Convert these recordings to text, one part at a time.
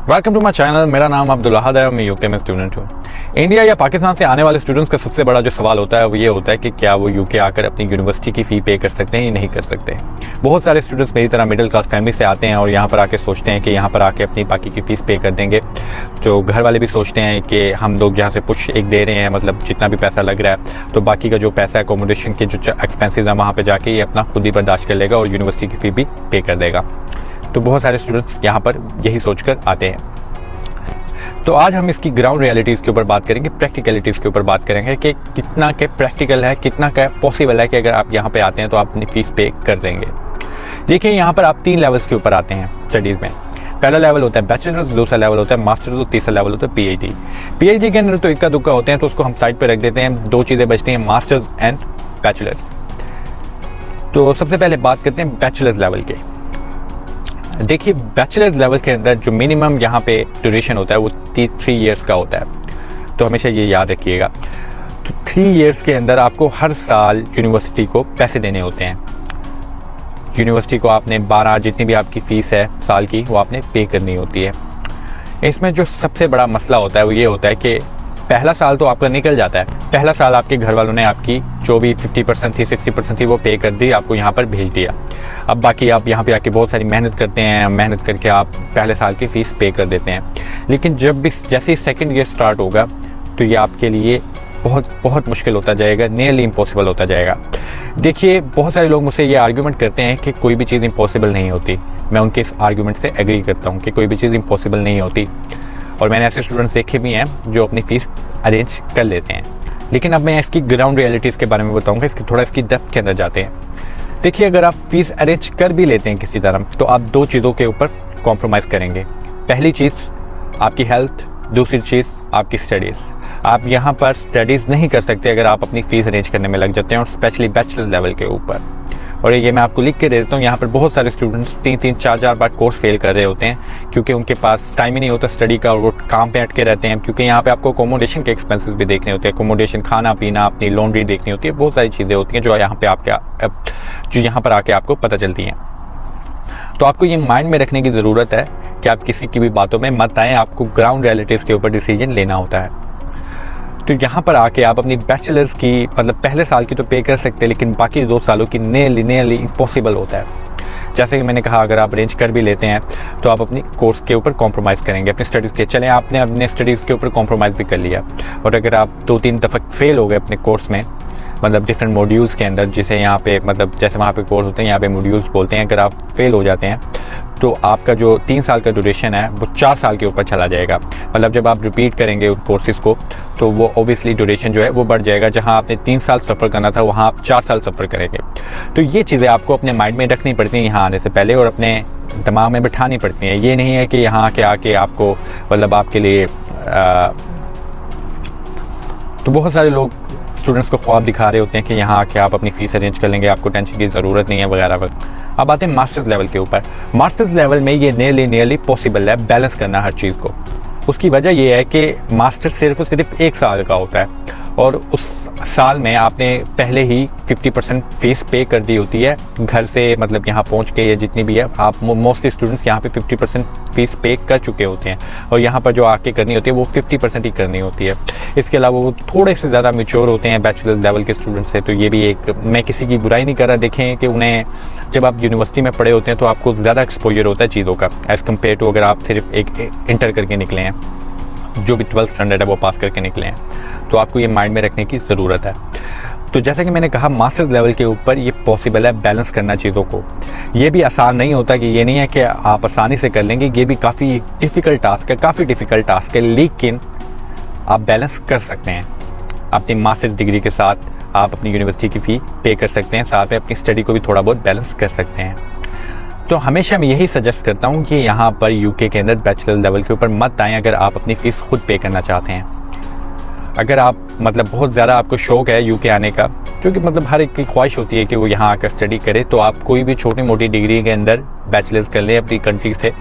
Welcome to my channel. मेरा नाम अब्दुल अहद है और मैं यूके में स्टूडेंट हूँ। इंडिया या पाकिस्तान से आने वाले स्टूडेंट्स का सबसे बड़ा जो सवाल होता है वो ये होता है कि क्या वो यूके आकर अपनी यूनिवर्सिटी की फ़ी पे कर सकते हैं या नहीं कर सकते। बहुत सारे स्टूडेंट्स मेरी तरह मिडिल क्लास फैमिली से आते हैं और यहाँ पर आके सोचते हैं कि यहाँ पर आके अपनी बाकी की फ़ीस पे कर देंगे। तो घर वाले भी सोचते हैं कि हम लोग यहाँ से पुश एक दे रहे हैं, मतलब जितना भी पैसा लग रहा है तो बाकी का जो पैसा है अकोमोडेशन के जो एक्सपेंसेस हैं वहाँ पर जाके ये अपना खुद ही बर्दाश्त कर लेगा और यूनिवर्सिटी की फ़ी भी पे कर देगा। तो बहुत सारे स्टूडेंट्स यहाँ पर यही सोचकर आते हैं। तो आज हम इसकी ग्राउंड रियलिटीज़ के ऊपर बात करेंगे, प्रैक्टिकलिटीज़ के ऊपर बात करेंगे कि कितना के प्रैक्टिकल है, कितना का पॉसिबल है कि अगर आप यहाँ पे आते हैं तो आप अपनी फ़ीस पे कर देंगे। देखिए, यहाँ पर आप 3 लेवल्स के ऊपर आते हैं स्टडीज़ में। पहला लेवल होता है बैचलर्स, दूसरा लेवल होता है मास्टर्स और तीसरा लेवल होता है पीएचडी। पीएचडी के अंदर तो इक्का दुक्का होते हैं तो उसको हम साइड पर रख देते हैं। 2 चीज़ें बचती हैं, मास्टर्स एंड बैचलर्स। तो सबसे पहले बात करते हैं बैचलर्स लेवल के। देखिए, बैचलर लेवल के अंदर जो मिनिमम यहाँ पे ड्यूरेशन होता है वो 3 ईयर्स का होता है। तो हमेशा ये याद रखिएगा। तो 3 ईयर्स के अंदर आपको हर साल यूनिवर्सिटी को पैसे देने होते हैं। यूनिवर्सिटी को आपने 12 जितनी भी आपकी फ़ीस है साल की वो आपने पे करनी होती है। इसमें जो सबसे बड़ा मसला होता है वो ये होता है कि पहला साल तो आपका निकल जाता है। पहला साल आपके घर वालों ने आपकी जो भी 50% थी, 60% थी वो पे कर दी, आपको यहाँ पर भेज दिया। अब बाकी आप यहाँ पे आके बहुत सारी मेहनत करते हैं, मेहनत करके आप पहले साल की फ़ीस पे कर देते हैं। लेकिन जब भी जैसे ही सेकंड ईयर स्टार्ट होगा तो ये आपके लिए बहुत बहुत मुश्किल होता जाएगा, नियरली इम्पॉसिबल होता जाएगा। देखिए, बहुत सारे लोग मुझसे ये आर्ग्यूमेंट करते हैं कि कोई भी चीज़ इम्पॉसिबल नहीं होती। मैं उनके इस आर्ग्यूमेंट से एग्री करता हूँ कि कोई भी चीज़ इम्पॉसिबल नहीं होती और मैंने ऐसे स्टूडेंट्स देखे भी हैं जो अपनी फ़ीस अरेंज कर लेते हैं। लेकिन अब मैं इसकी ग्राउंड रियलिटीज़ के बारे में बताऊँगा, इसकी डेप्थ के अंदर जाते हैं। देखिए, अगर आप फ़ीस अरेंज कर भी लेते हैं किसी तरह तो आप 2 चीज़ों के ऊपर कॉम्प्रोमाइज़ करेंगे। पहली चीज़ आपकी हेल्थ, दूसरी चीज़ आपकी स्टडीज़। आप यहाँ पर स्टडीज़ नहीं कर सकते अगर आप अपनी फ़ीस अरेंज करने में लग जाते हैं, और स्पेशली बैचलर लेवल के ऊपर। और ये मैं आपको लिख के दे देता हूँ, यहाँ पर बहुत सारे स्टूडेंट्स 3-3, 4-4 बार कोर्स फेल कर रहे होते हैं क्योंकि उनके पास टाइम ही नहीं होता स्टडी का और वो काम पे अटके रहते हैं। क्योंकि यहाँ पे आपको अकोमोडेशन के एक्सपेंसेस भी देखने होते हैं, अकोमोडेशन, खाना पीना, अपनी लॉन्ड्री देखनी होती है, बहुत सारी चीज़ें होती हैं जो यहाँ पर आके आपको पता चलती हैं। तो आपको ये माइंड में रखने की ज़रूरत है कि आप किसी की भी बातों में मत आएँ, आपको ग्राउंड रियलिटीज़ के ऊपर डिसीजन लेना होता है। तो यहाँ पर आके आप अपनी बैचलर्स की मतलब पहले साल की तो पे कर सकते हैं, लेकिन बाकी 2 सालों की नियरली इम्पॉसिबल होता है। जैसे कि मैंने कहा, अगर आप अरेंज कर भी लेते हैं तो आप अपनी कोर्स के ऊपर कॉम्प्रोमाइज़ करेंगे, अपनी स्टडीज़ के। चलें, आपने अपने स्टडीज़ के ऊपर कॉम्प्रोमाइज़ भी कर लिया और अगर आप 2-3 दफ़ा फेल हो गए अपने कोर्स में, मतलब डिफरेंट मॉड्यूल्स के अंदर, जिसे यहाँ पे मतलब जैसे वहाँ पे कोर्स होते हैं यहाँ पे मॉड्यूल्स बोलते हैं, अगर आप फेल हो जाते हैं तो आपका जो 3 साल का ड्यूरेशन है वो 4 साल के ऊपर चला जाएगा। मतलब जब आप रिपीट करेंगे उन कोर्सेज़ को तो वो ऑब्वियसली ड्यूरेशन जो है वो बढ़ जाएगा। जहाँ आपने 3 साल सफ़र करना था वहाँ आप 4 साल सफ़र करेंगे। तो ये चीज़ें आपको अपने माइंड में रखनी पड़ती हैं यहाँ आने से पहले और अपने दिमाग में बिठानी पड़ती हैं। ये नहीं है कि यहाँ आके आपको मतलब आपके लिए तो बहुत सारे लोग स्टूडेंट्स को ख्वाब दिखा रहे होते हैं कि यहाँ आके आप अपनी फ़ीस अरेंज कर लेंगे, आपको टेंशन की ज़रूरत नहीं है वगैरह वगैरह। अब आते हैं मास्टर्स लेवल के ऊपर। मास्टर्स लेवल में ये नियरली पॉसिबल है बैलेंस करना हर चीज़ को। उसकी वजह ये है कि मास्टर्स सिर्फ और सिर्फ 1 साल का होता है और उस साल में आपने पहले ही 50% फ़ीस पे कर दी होती है घर से, मतलब यहाँ पहुँच के, या जितनी भी है आप मोस्टली स्टूडेंट्स यहाँ पे 50% फ़ीस पे कर चुके होते हैं और यहाँ पर जो आके करनी होती है वो 50% ही करनी होती है। इसके अलावा वो थोड़े से ज़्यादा मैच्योर होते हैं बैचलर लेवल के स्टूडेंट्स से। तो ये भी एक, मैं किसी की बुराई नहीं कर रहा। देखें कि उन्हें जब आप यूनिवर्सिटी में पढ़े होते हैं तो आपको ज़्यादा एक्सपोजर होता है चीज़ों का एज़ कम्पेयर टू अगर आप सिर्फ एक इंटर करके निकले हैं, जो भी 12th स्टैंडर्ड है वो पास करके निकले हैं। तो आपको ये माइंड में रखने की ज़रूरत है। तो जैसा कि मैंने कहा, मास्टर्स लेवल के ऊपर ये पॉसिबल है बैलेंस करना चीज़ों को। ये भी आसान नहीं होता कि ये नहीं है कि आप आसानी से कर लेंगे, ये भी काफ़ी डिफ़िकल्ट टास्क है, लेकिन आप बैलेंस कर सकते हैं। अपनी मास्टर्स डिग्री के साथ आप अपनी यूनिवर्सिटी की फ़ी पे कर सकते हैं, साथ में अपनी स्टडी को भी थोड़ा बहुत बैलेंस कर सकते हैं। तो हमेशा मैं यही सजेस्ट करता हूँ कि यहाँ पर यूके के अंदर बैचलर लेवल के ऊपर मत आएँ अगर आप अपनी फ़ीस खुद पे करना चाहते हैं। अगर आप मतलब बहुत ज़्यादा आपको शौक़ है यूके आने का, क्योंकि मतलब हर एक की ख्वाहिश होती है कि वो यहाँ आकर स्टडी करे, तो आप कोई भी छोटी मोटी डिग्री के अंदर बैचलर्स कर लें अपनी कंट्री से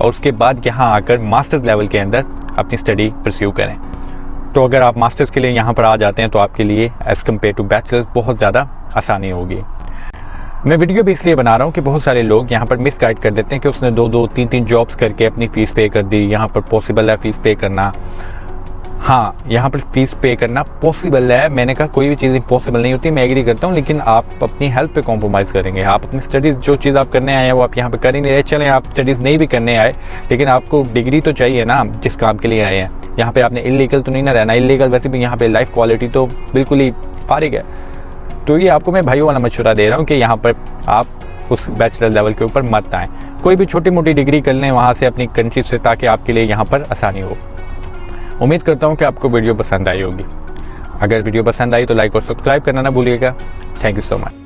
और उसके बाद यहाँ आकर मास्टर्स लेवल के अंदर अपनी स्टडी परस्यू करें। तो अगर आप मास्टर्स के लिए यहाँ पर आ जाते हैं तो आपके लिए एज़ कम्पेयर टू बैचलर्स बहुत ज़्यादा आसानी होगी। मैं वीडियो भी इसलिए बना रहा हूँ कि बहुत सारे लोग यहाँ पर मिस गाइड कर देते हैं कि उसने 2-2, 3-3 जॉब्स करके अपनी फ़ीस पे कर दी। यहाँ पर पॉसिबल है फ़ीस पे करना, हाँ यहाँ पर फीस पे करना पॉसिबल है। मैंने कहा कोई भी चीज़ इम्पॉसिबल नहीं होती, मैं एग्री करता हूँ, लेकिन आप अपनी हेल्थ पे कॉम्प्रोमाइज़ करेंगे। आप अपनी स्टडीज़ जो चीज़ आप करने आए हैं वो आप यहाँ पे कर ही नहीं रहे। चलें आप स्टडीज़ नहीं भी करने आए, लेकिन आपको डिग्री तो चाहिए ना जिस काम के लिए आए हैं। यहाँ पे आपने इलीगल तो नहीं ना रहना। इलीगल वैसे भी यहाँ पे लाइफ क्वालिटी तो बिल्कुल ही फारिग है। तो ये आपको मैं भाइयों वाला मशवरा दे रहा हूँ कि यहाँ पर आप उस बैचलर लेवल के ऊपर मत आएँ। कोई भी छोटी मोटी डिग्री कर लें वहाँ से अपनी कंट्री से, ताकि आपके लिए यहाँ पर आसानी हो। उम्मीद करता हूँ कि आपको वीडियो पसंद आई होगी। अगर वीडियो पसंद आई तो लाइक और सब्सक्राइब करना ना भूलिएगा। Thank you so much.